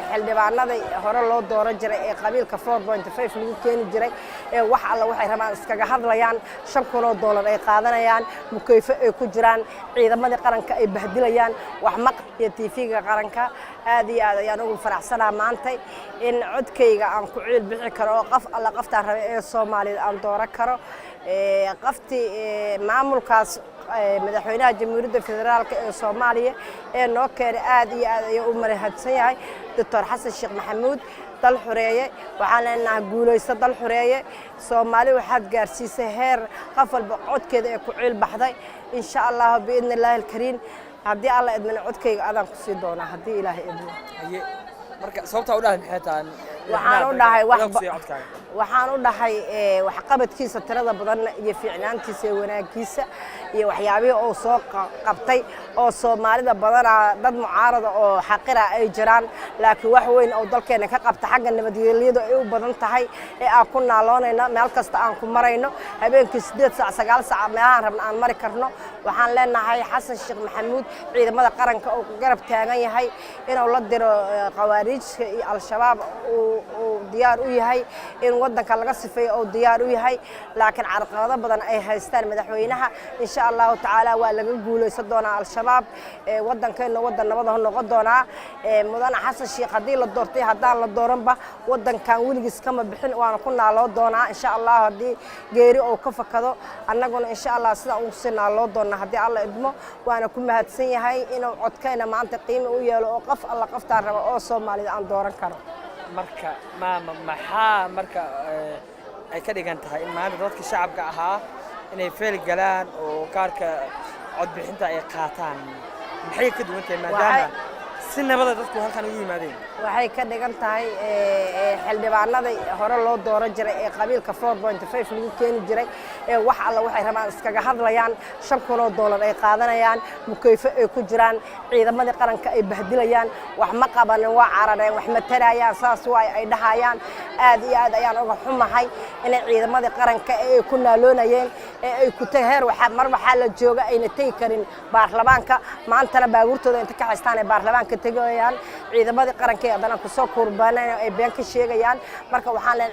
xildhibaanada hore loo dooran jiray ee qabiilka 4.5 lagu keeni jiray wax alla waxay rabaan iskaga hadlayaan $5,000 ay qaadanayaan mukayfo ay ku jiraan ciidamada qaranka ay bahdilayaan wax maqtiyo TV-ga qaranka aad iyo aad ayaan ugu faraxsanahay maanta in codkayga aan ku ciil bixi karo oo qof alla qoftaan rabay ee Soomaaliyeed aan dooran karo qafti maamulkaas madaxweynaha jamhuuriyadda federaalka ee Soomaaliya ee noo keenay aad iyo aad ay u mahadsan yahay Dr. Xasan Sheekh Maxamuud dal xureeye waxaan leenahay guulayso dal xureeye Soomaali waxaad gaarsiisay heer qof walba codkeeda ay ku ciil baxday insha Allah biidnillaahi alkariim haddii alla idmin codkayga adaan ku sii doonaa haddii Ilaahay idmo marka sababta u dhahay maxay tahay waxaan u dhahay wax qabadkiisa tirada badan iyo fiicnaantiisa iyo wanaagiisa iyo waxyaabihii oo soo qabtay oo Soomaalida badana dad mucaarada oo xaqira ay jiraan laakiin wax weyn oo dalkeena ka qabta xagga nabadgelyada ay u badan tahay ee aan ku naaloonayna meel kasta aan ku marayno habeenkii 8 saac 9 saac meelahan rabna aan mari karno waxaan leenahay Xasan Sheekh Maxamuud ciidamada qaranka oo garab taagan yahay inuu la diro qawaariijka iyo al-shabaab oo diyaar u yahay in wadanka laga sifeeyo oo diyaar u yahay laakiin carqalado badan ay haystaan madaxweynaha insha Allah taala waa laga guulaysan doonaa al-shabaab wadankeena wadan nabad ah noqon doonaa mudane Xasan Sheekh hadii la doortay hadaan la dooranba wadankan wiligiis kama bixin waana ku naaloo doonaa insha Allah hadii geeri oo ka fakado annaguna insha Allah sida uu si naaloo doonaa hadii alla idmo waana ku mahadsan yahay inuu codkayna maanta qiimo u yeelo oo qof alla qoftaan raba oo Soomaalida aan dooran karo marka maxaa marka ay ka dhigan tahay in maanta dadka shacabka ahaa inay feel galaan oo kaarka cod bixinta ay qaataan maxay ka duwan tahay maadaama si nabada dadku halkan ugu yimaadeen waxay ka dhigan tahay xildhibaanada hore loo dooran jiray ee qabiilka 4.5 lagu keeni jiray wax alla waxay rabaan iskaga hadlayaan $5,000 ay qaadanayaan mukayfo ay ku jiraan ciidamada qaranka ay bahdilayaan wax ma qaban waa carareen wax ma tarayaan saas way ay dhahayaan aad iyo aad ayaan uga xumahay in ciidamada qaranka ay ku naaloonayeen ay ku taheer waxa la jooga ayna tagi karin baarlamaanka maantana baabuurtooda inta ka haystaan baarlamaanka tagayaan ciidamada qaranka ee adana ku soo kurbanayaan ay been ka sheegayaan marka waxaan leen